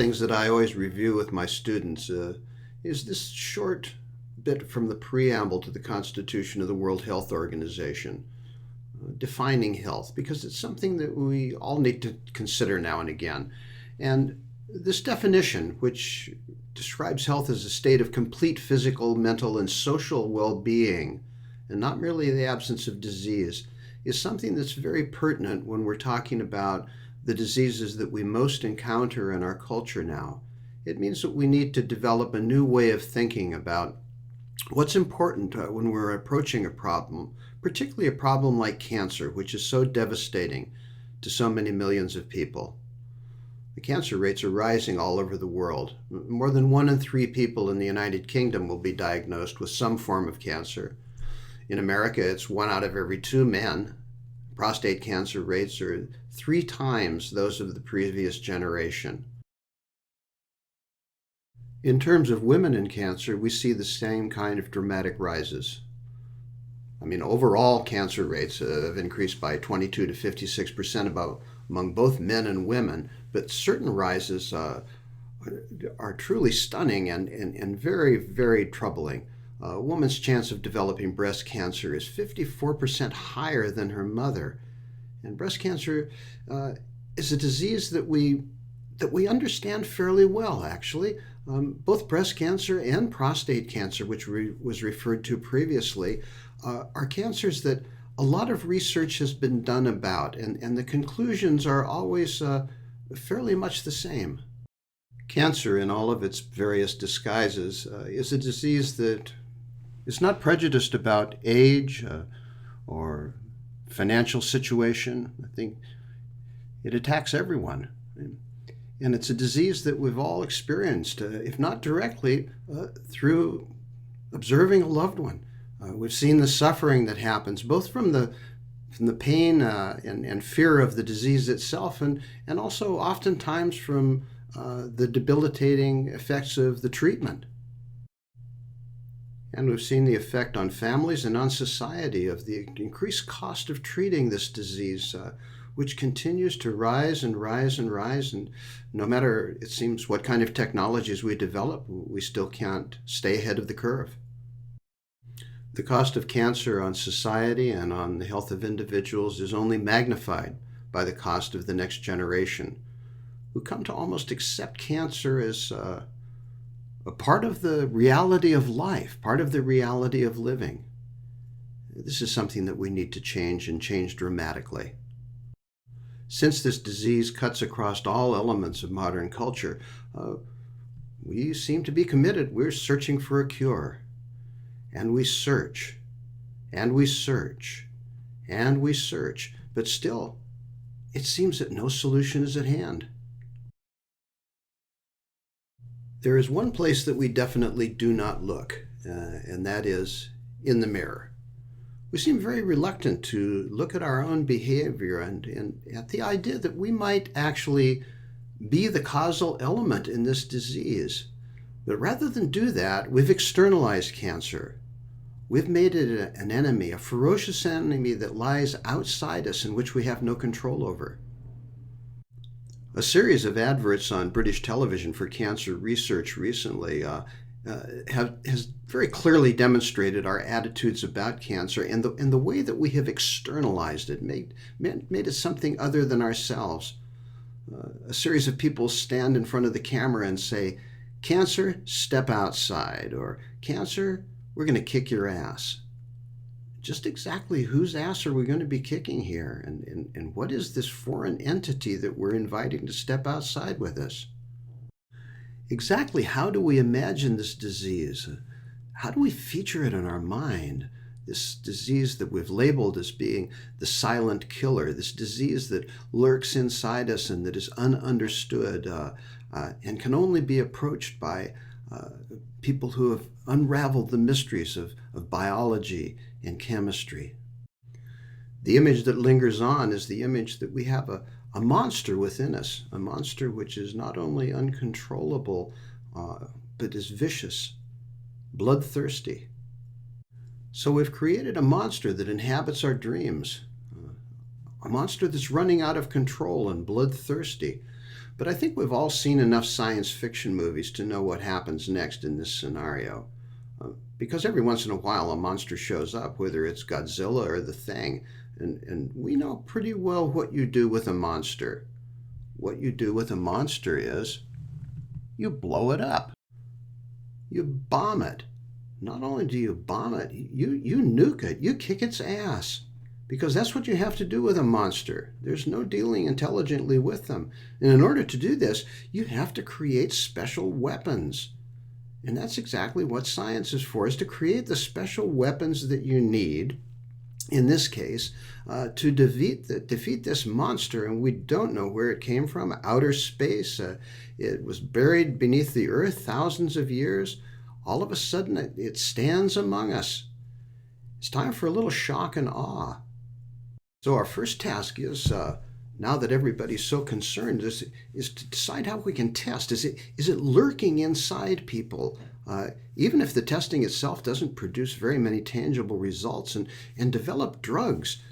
things that I always review with my students is this short bit from the preamble to the Constitution of the World Health Organization, defining health, because it's something that we all need to consider now and again. And this definition, which describes health as a state of complete physical, mental, and social well-being, and not merely the absence of disease, is something that's very pertinent when we're talking about the diseases that we most encounter in our culture now. It means that we need to develop a new way of thinking about what's important when we're approaching a problem, particularly a problem like cancer, which is so devastating to so many millions of people. The cancer rates are rising all over the world. More than 1 in 3 people in the United Kingdom will be diagnosed with some form of cancer. In America, it's 1 out of every 2 men. Prostate cancer rates are 3 times those of the previous generation. In terms of women in cancer, we see the same kind of dramatic rises. Overall cancer rates have increased by 22 to 56% among both men and women, but certain rises are truly stunning and very, very troubling. A woman's chance of developing breast cancer is 54% higher than her mother. And breast cancer is a disease that we understand fairly well, actually. Both breast cancer and prostate cancer, which was referred to previously, are cancers that a lot of research has been done about, and the conclusions are always fairly much the same. Cancer, in all of its various disguises, is a disease that is not prejudiced about age or financial situation. I think it attacks everyone. And it's a disease that we've all experienced, if not directly, through observing a loved one. We've seen the suffering that happens, both from the pain and fear of the disease itself, and also oftentimes from the debilitating effects of the treatment. And we've seen the effect on families and on society of the increased cost of treating this disease, which continues to rise and rise and rise. And no matter, it seems, what kind of technologies we develop, we still can't stay ahead of the curve. The cost of cancer on society and on the health of individuals is only magnified by the cost of the next generation, who come to almost accept cancer as a part of the reality of life, part of the reality of living. This is something that we need to change, and change dramatically. Since this disease cuts across all elements of modern culture, we seem to be committed. We're searching for a cure. And we search, and we search, and we search. But still, it seems that no solution is at hand. There is one place that we definitely do not look, and that is in the mirror. We seem very reluctant to look at our own behavior and at the idea that we might actually be the causal element in this disease. But rather than do that, we've externalized cancer. We've made it an enemy, a ferocious enemy that lies outside us and which we have no control over. A series of adverts on British television for cancer research recently has very clearly demonstrated our attitudes about cancer and the way that we have externalized it, made it something other than ourselves. A series of people stand in front of the camera and say, "Cancer, step outside," or "Cancer, we're going to kick your ass." Just exactly whose ass are we going to be kicking here? And what is this foreign entity that we're inviting to step outside with us? Exactly how do we imagine this disease? How do we feature it in our mind? This disease that we've labeled as being the silent killer, this disease that lurks inside us and that is ununderstood and can only be approached by people who have unraveled the mysteries of biology and chemistry. The image that lingers on is the image that we have a monster within us, a monster which is not only uncontrollable, but is vicious, bloodthirsty. So we've created a monster that inhabits our dreams, a monster that's running out of control and bloodthirsty. But I think we've all seen enough science fiction movies to know what happens next in this scenario. Because every once in a while a monster shows up, whether it's Godzilla or the Thing, and we know pretty well what you do with a monster. What you do with a monster is you blow it up. You bomb it. Not only do you bomb it, you nuke it. You kick its ass. Because that's what you have to do with a monster. There's no dealing intelligently with them. And in order to do this, you have to create special weapons. And that's exactly what science is for, is to create the special weapons that you need, in this case, to defeat this monster. And we don't know where it came from, outer space. It was buried beneath the earth thousands of years. All of a sudden, it stands among us. It's time for a little shock and awe. So our first task is, now that everybody's so concerned, is to decide how we can test. Is it lurking inside people? Even if the testing itself doesn't produce very many tangible results, and develop drugs.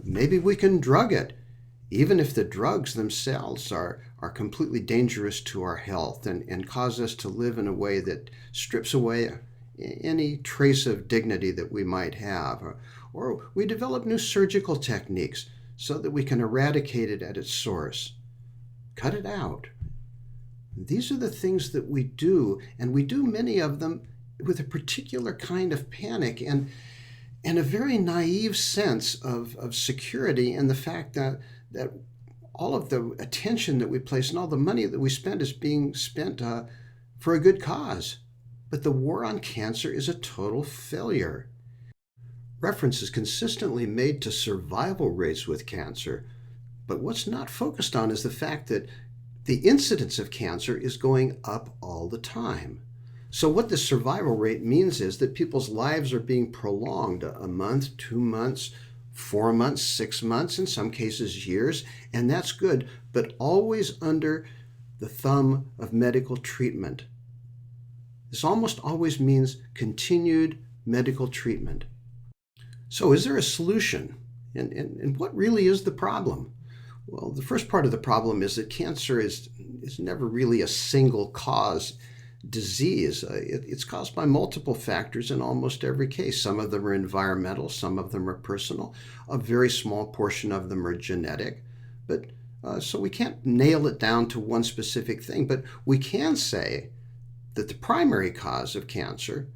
Maybe we can drug it, even if the drugs themselves are completely dangerous to our health and cause us to live in a way that strips away any trace of dignity that we might have. Or we develop new surgical techniques so that we can eradicate it at its source. Cut it out. These are the things that we do, and we do many of them with a particular kind of panic and a very naive sense of security, and the fact that all of the attention that we place and all the money that we spend is being spent for a good cause. But the war on cancer is a total failure. Reference is consistently made to survival rates with cancer, but what's not focused on is the fact that the incidence of cancer is going up all the time. So what the survival rate means is that people's lives are being prolonged a month, 2 months, 4 months, 6 months, in some cases years, and that's good, but always under the thumb of medical treatment. This almost always means continued medical treatment. So is there a solution? And what really is the problem? Well, the first part of the problem is that cancer is never really a single cause disease. It's caused by multiple factors in almost every case. Some of them are environmental, some of them are personal, a very small portion of them are genetic. But so we can't nail it down to one specific thing, but we can say that the primary cause of cancer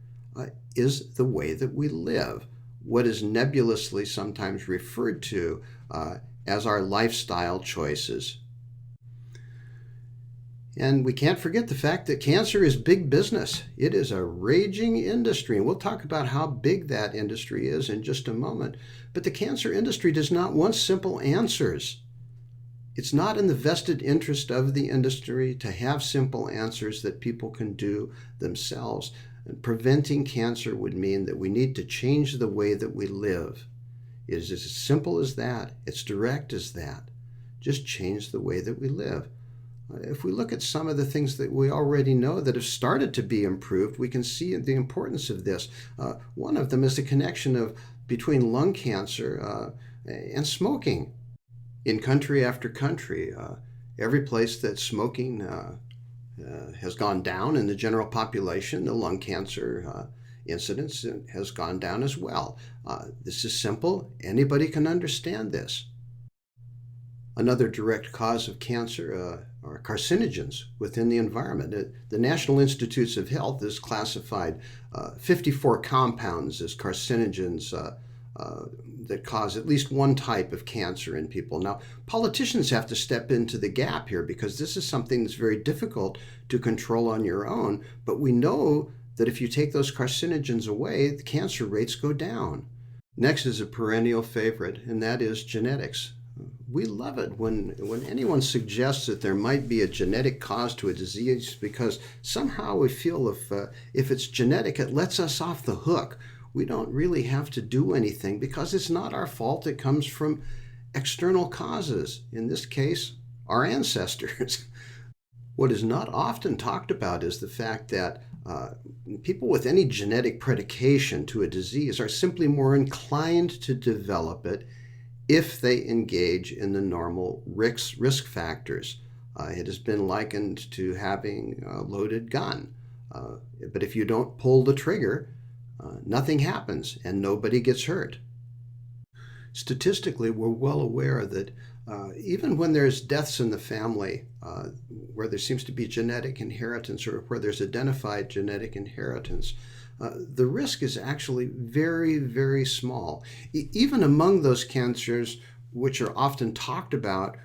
is the way that we live, what is nebulously sometimes referred to as our lifestyle choices. And we can't forget the fact that cancer is big business. It is a raging industry, and we'll talk about how big that industry is in just a moment. But the cancer industry does not want simple answers. It's not in the vested interest of the industry to have simple answers that people can do themselves. And preventing cancer would mean that we need to change the way that we live. It is as simple as that. It's direct as that. Just change the way that we live. If we look at some of the things that we already know that have started to be improved, we can see the importance of this. One of them is the connection between lung cancer and smoking. In country after country, every place that smoking has gone down in the general population, the lung cancer incidence has gone down as well. This is simple. Anybody can understand this. Another direct cause of cancer are carcinogens within the environment. The National Institutes of Health has classified 54 compounds as carcinogens that cause at least one type of cancer in people. Now, politicians have to step into the gap here because this is something that's very difficult to control on your own, but we know that if you take those carcinogens away, the cancer rates go down. Next is a perennial favorite, and that is genetics. We love it when anyone suggests that there might be a genetic cause to a disease, because somehow we feel if it's genetic, it lets us off the hook. We don't really have to do anything because it's not our fault. It comes from external causes, in this case, our ancestors. What is not often talked about is the fact that people with any genetic predication to a disease are simply more inclined to develop it if they engage in the normal risk factors It has been likened to having a loaded gun. But if you don't pull the trigger, nothing happens and nobody gets hurt. Statistically, we're well aware that even when there's deaths in the family, where there seems to be genetic inheritance or where there's identified genetic inheritance, the risk is actually very, very small. Even among those cancers which are often talked about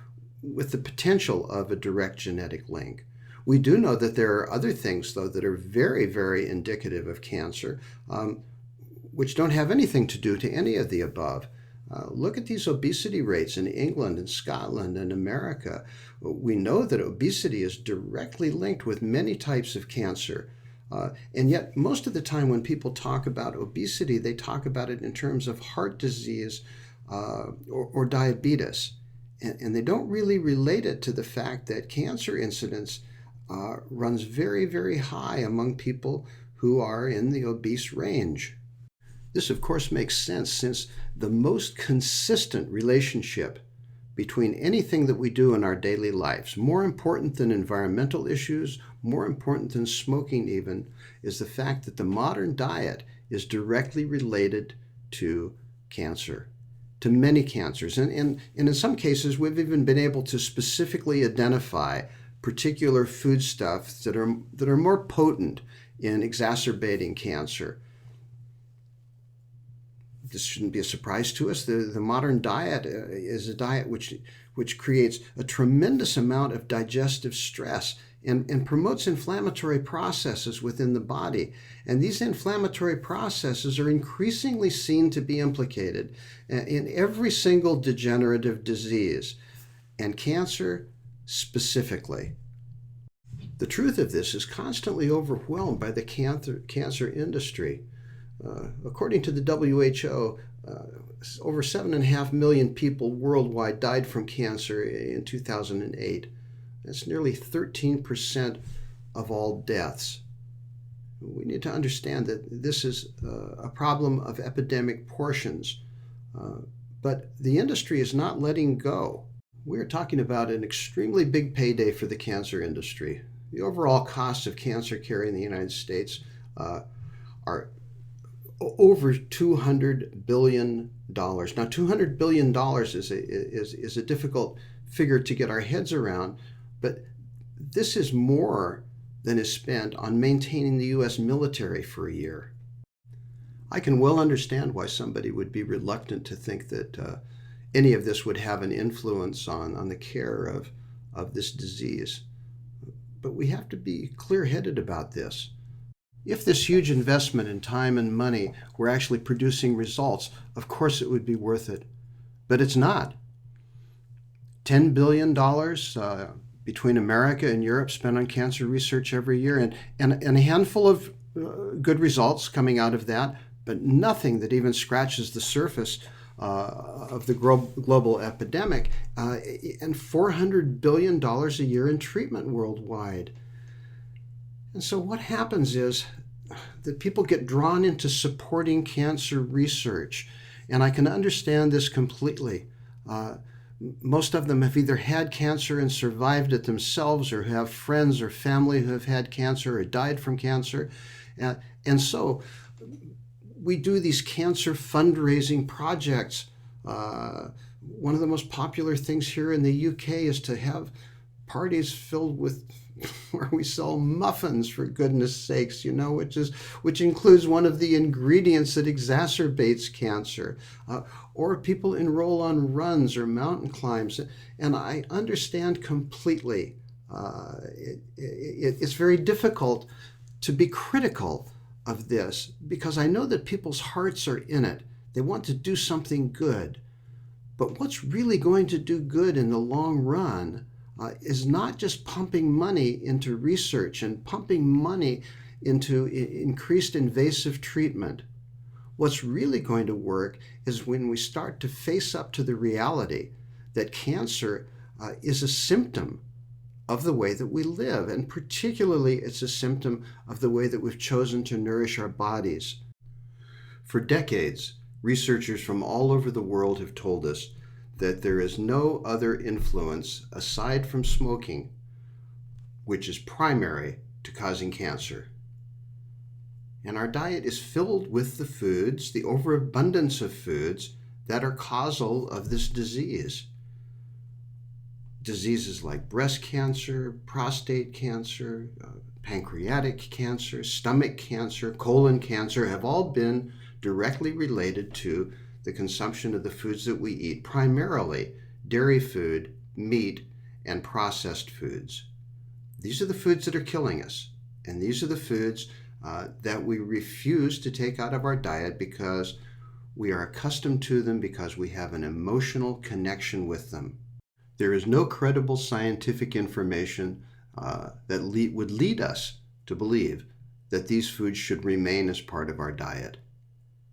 with the potential of a direct genetic link. We do know that there are other things, though, that are very, very indicative of cancer, which don't have anything to do to any of the above. Look at these obesity rates in England and Scotland and America. We know that obesity is directly linked with many types of cancer. And yet, most of the time when people talk about obesity, they talk about it in terms of heart disease or diabetes. And they don't really relate it to the fact that cancer incidence runs very, very high among people who are in the obese range. This, of course, makes sense since the most consistent relationship between anything that we do in our daily lives, more important than environmental issues, more important than smoking even, is the fact that the modern diet is directly related to cancer, to many cancers. And in some cases, we've even been able to specifically identify particular foodstuffs that are more potent in exacerbating cancer. This shouldn't be a surprise to us. The modern diet is a diet which creates a tremendous amount of digestive stress and promotes inflammatory processes within the body. And these inflammatory processes are increasingly seen to be implicated in every single degenerative disease, and cancer specifically. The truth of this is constantly overwhelmed by the cancer industry. According to the WHO, over 7.5 million people worldwide died from cancer in 2008. That's nearly 13% of all deaths. We need to understand that this is a problem of epidemic proportions, but the industry is not letting go. We're talking about an extremely big payday for the cancer industry. The overall costs of cancer care in the United States are over $200 billion. Now, $200 billion is a difficult figure to get our heads around, but this is more than is spent on maintaining the U.S. military for a year. I can well understand why somebody would be reluctant to think that any of this would have an influence on the care of this disease. But we have to be clear-headed about this. If this huge investment in time and money were actually producing results, of course it would be worth it. But it's not. $10 billion between America and Europe spent on cancer research every year, and a handful of good results coming out of that, but nothing that even scratches the surface of the global epidemic, and $400 billion a year in treatment worldwide. And so what happens is that people get drawn into supporting cancer research, and I can understand this completely. Most of them have either had cancer and survived it themselves, or have friends or family who have had cancer or died from cancer. And so we do these cancer fundraising projects. One of the most popular things here in the UK is to have parties filled with where we sell muffins, for goodness sakes, which includes one of the ingredients that exacerbates cancer. Or people enroll on runs or mountain climbs. And I understand completely. It's very difficult to be critical of this because I know that people's hearts are in it. They want to do something good. But what's really going to do good in the long run is not just pumping money into research and pumping money into increased invasive treatment. What's really going to work is when we start to face up to the reality that cancer is a symptom of the way that we live, and particularly it's a symptom of the way that we've chosen to nourish our bodies. For decades, researchers from all over the world have told us that there is no other influence aside from smoking which is primary to causing cancer. And our diet is filled with the foods, the overabundance of foods that are causal of this disease. Diseases like breast cancer, prostate cancer, pancreatic cancer, stomach cancer, colon cancer have all been directly related to the consumption of the foods that we eat, primarily dairy food, meat, and processed foods. These are the foods that are killing us, and these are the foods that we refuse to take out of our diet because we are accustomed to them, because we have an emotional connection with them. There is no credible scientific information that would lead us to believe that these foods should remain as part of our diet.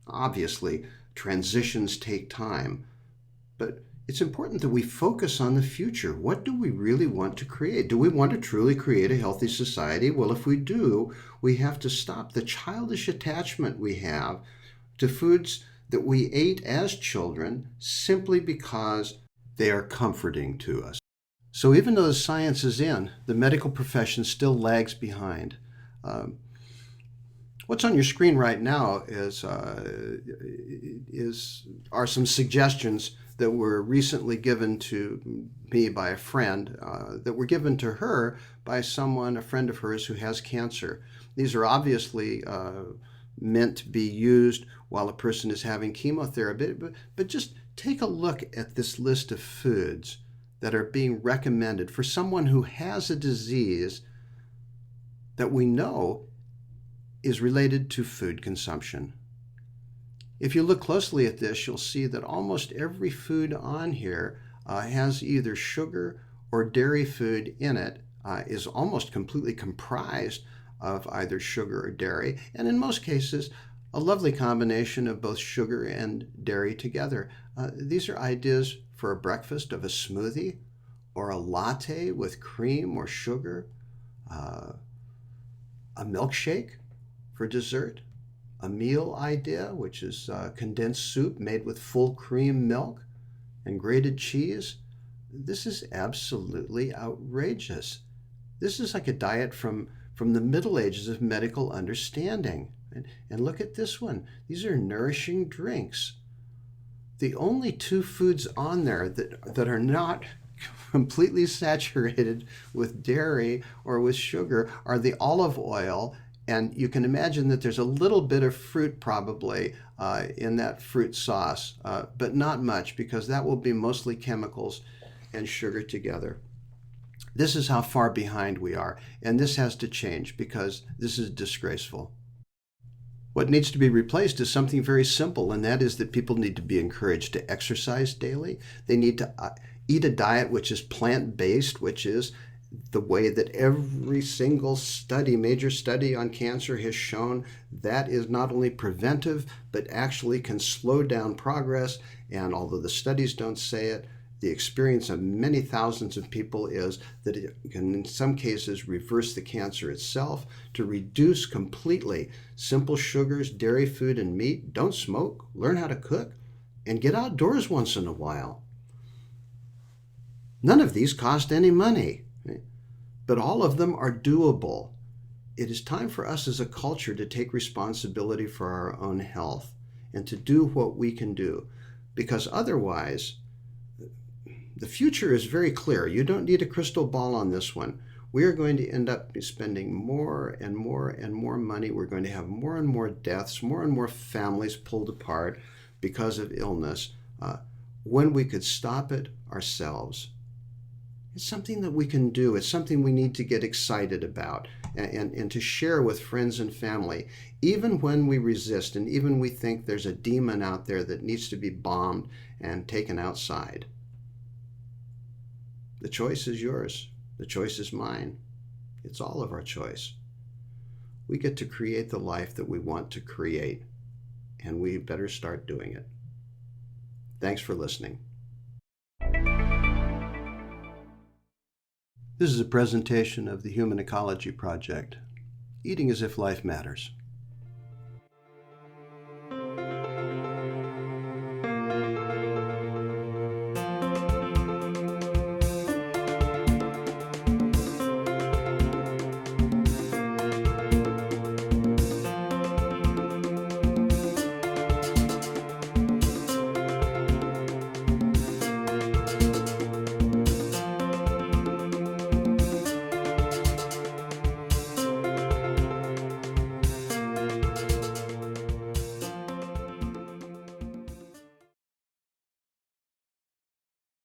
Obviously, transitions take time, but it's important that we focus on the future. What do we really want to create? Do we want to truly create a healthy society? Well, if we do, we have to stop the childish attachment we have to foods that we ate as children simply because they are comforting to us. So even though the science is in, the medical profession still lags behind. What's on your screen right now are some suggestions that were recently given to me by a friend, that were given to her by a friend of hers who has cancer. These are obviously meant to be used while a person is having chemotherapy, but just take a look at this list of foods that are being recommended for someone who has a disease that we know is related to food consumption. If you look closely at this, you'll see that almost every food on here has either sugar or dairy food in it, is almost completely comprised of either sugar or dairy, and in most cases, a lovely combination of both sugar and dairy together. These are ideas for a breakfast of a smoothie or a latte with cream or sugar, a milkshake for dessert, a meal idea, which is condensed soup made with full cream milk and grated cheese. This is absolutely outrageous. This is like a diet from the Middle Ages of medical understanding. And look at this one. These are nourishing drinks. The only two foods on there that are not completely saturated with dairy or with sugar are the olive oil, and you can imagine that there's a little bit of fruit probably in that fruit sauce, but not much, because that will be mostly chemicals and sugar together. This is how far behind we are, and this has to change because this is disgraceful. What needs to be replaced is something very simple, and that is that people need to be encouraged to exercise daily. They need to eat a diet which is plant-based, which is the way that every single major study on cancer has shown that is not only preventive, but actually can slow down progress. And although the studies don't say it, the experience of many thousands of people is that it can, in some cases, reverse the cancer itself, to reduce completely simple sugars, dairy food, and meat. Don't smoke, learn how to cook, and get outdoors once in a while. None of these cost any money, but all of them are doable. It is time for us as a culture to take responsibility for our own health and to do what we can do, because otherwise, the future is very clear. You don't need a crystal ball on this one. We are going to end up spending more and more and more money. We're going to have more and more deaths, more and more families pulled apart because of illness, when we could stop it ourselves. It's something that we can do. It's something we need to get excited about and to share with friends and family, even when we resist and even we think there's a demon out there that needs to be bombed and taken outside. The choice is yours. The choice is mine. It's all of our choice. We get to create the life that we want to create, and we better start doing it. Thanks for listening. This is a presentation of the Human Ecology Project, eating as if life matters.